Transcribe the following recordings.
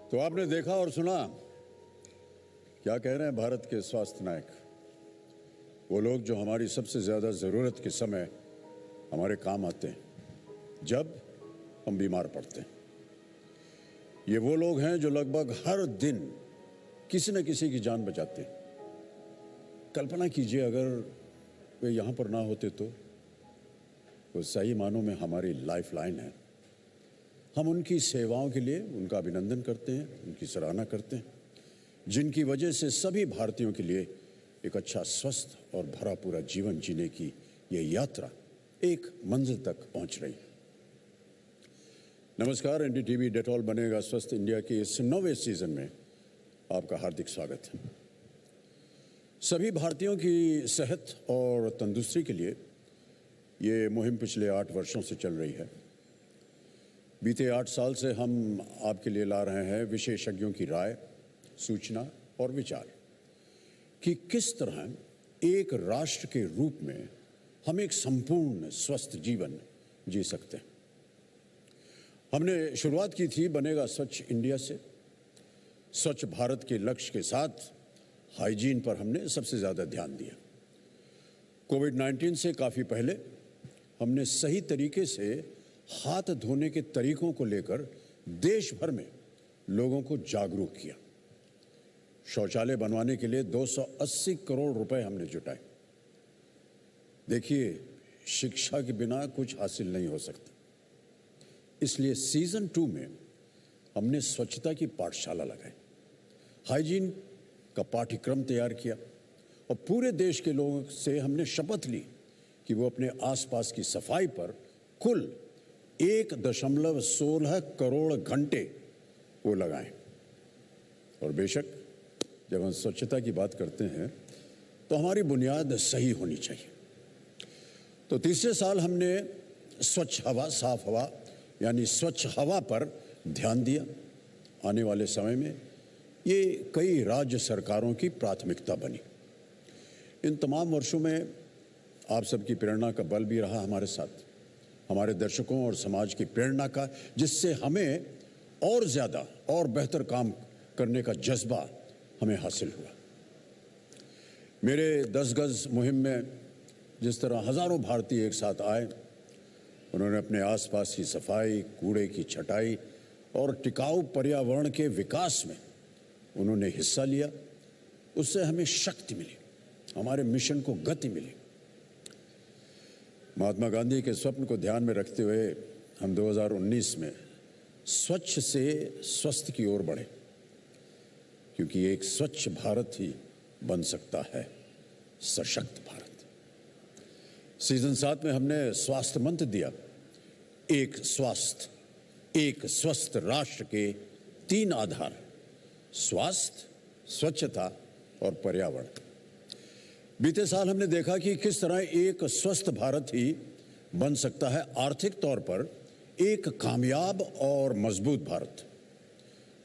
तो आपने देखा और सुना क्या कह रहे हैं भारत के स्वास्थ्य नायक, वो लोग जो हमारी सबसे ज़्यादा ज़रूरत के समय हमारे काम आते हैं जब हम बीमार पड़ते हैं। ये वो लोग हैं जो लगभग हर दिन किसी न किसी की जान बचाते हैं। कल्पना कीजिए अगर वे यहाँ पर ना होते तो वो सही मानों में हमारी लाइफ लाइन है। हम उनकी सेवाओं के लिए उनका अभिनंदन करते हैं, उनकी सराहना करते हैं, जिनकी वजह से सभी भारतीयों के लिए एक अच्छा स्वस्थ और भरा पूरा जीवन जीने की ये यात्रा एक मंजिल तक पहुंच रही है। नमस्कार, एनडीटीवी डेटॉल बनेगा स्वस्थ इंडिया के इस 9वें सीजन में आपका हार्दिक स्वागत है। सभी भारतीयों की सेहत और तंदुरुस्ती के लिए ये मुहिम पिछले 8 वर्षों से चल रही है। बीते 8 साल से हम आपके लिए ला रहे हैं विशेषज्ञों की राय, सूचना और विचार कि किस तरह एक राष्ट्र के रूप में हम एक संपूर्ण स्वस्थ जीवन जी सकते हैं। हमने शुरुआत की थी बनेगा स्वच्छ इंडिया से। स्वच्छ भारत के लक्ष्य के साथ हाइजीन पर हमने सबसे ज़्यादा ध्यान दिया। कोविड-19 से काफ़ी पहले हमने सही तरीके से हाथ धोने के तरीकों को लेकर देश भर में लोगों को जागरूक किया। शौचालय बनवाने के लिए 280 करोड़ रुपए हमने जुटाए। देखिए, शिक्षा के बिना कुछ हासिल नहीं हो सकता। इसलिए सीजन 2 में हमने स्वच्छता की पाठशाला लगाई, हाइजीन का पाठ्यक्रम तैयार किया और पूरे देश के लोगों से हमने शपथ ली कि वो अपने आसपास की सफाई पर कुल 1.16 करोड़ घंटे वो लगाएं। और बेशक जब हम स्वच्छता की बात करते हैं तो हमारी बुनियाद सही होनी चाहिए। तो तीसरे साल हमने स्वच्छ हवा, साफ हवा यानी स्वच्छ हवा पर ध्यान दिया। आने वाले समय में ये कई राज्य सरकारों की प्राथमिकता बनी। इन तमाम वर्षों में आप सबकी प्रेरणा का बल भी रहा हमारे साथ, हमारे दर्शकों और समाज की प्रेरणा का, जिससे हमें और ज़्यादा और बेहतर काम करने का जज्बा हमें हासिल हुआ। मेरे 10 गज मुहिम में जिस तरह हज़ारों भारतीय एक साथ आए, उन्होंने अपने आसपास की सफाई, कूड़े की छटाई और टिकाऊ पर्यावरण के विकास में उन्होंने हिस्सा लिया। उससे हमें शक्ति मिली, हमारे मिशन को गति मिली। महात्मा गांधी के स्वप्न को ध्यान में रखते हुए हम 2019 में स्वच्छ से स्वस्थ की ओर बढ़े, क्योंकि एक स्वच्छ भारत ही बन सकता है सशक्त भारत। सीजन 7 में हमने स्वास्थ्य मंत्र दिया, एक स्वस्थ राष्ट्र के 3 आधार: स्वास्थ्य, स्वच्छता और पर्यावरण। बीते साल हमने देखा कि किस तरह एक स्वस्थ भारत ही बन सकता है आर्थिक तौर पर एक कामयाब और मजबूत भारत।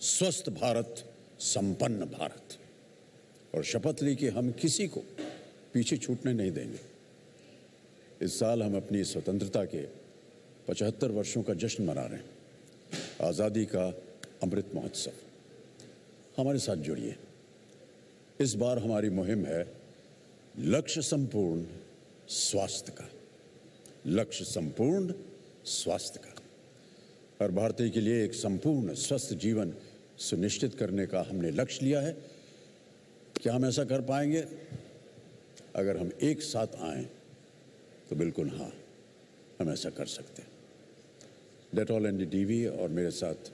स्वस्थ भारत, संपन्न भारत। और शपथ ली कि हम किसी को पीछे छूटने नहीं देंगे। इस साल हम अपनी स्वतंत्रता के 75 वर्षों का जश्न मना रहे हैं, आज़ादी का अमृत महोत्सव। हमारे साथ जुड़िए। इस बार हमारी मुहिम है लक्ष्य संपूर्ण स्वास्थ्य का। लक्ष्य संपूर्ण स्वास्थ्य का। हर भारतीय के लिए एक संपूर्ण स्वस्थ जीवन सुनिश्चित करने का हमने लक्ष्य लिया है। क्या हम ऐसा कर पाएंगे? अगर हम एक साथ आएं तो बिल्कुल हाँ, हम ऐसा कर सकते हैं। डेटॉल एनडीटीवी और मेरे साथ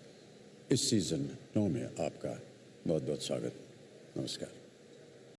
इस सीजन 9 में आपका बहुत बहुत स्वागत। नमस्कार।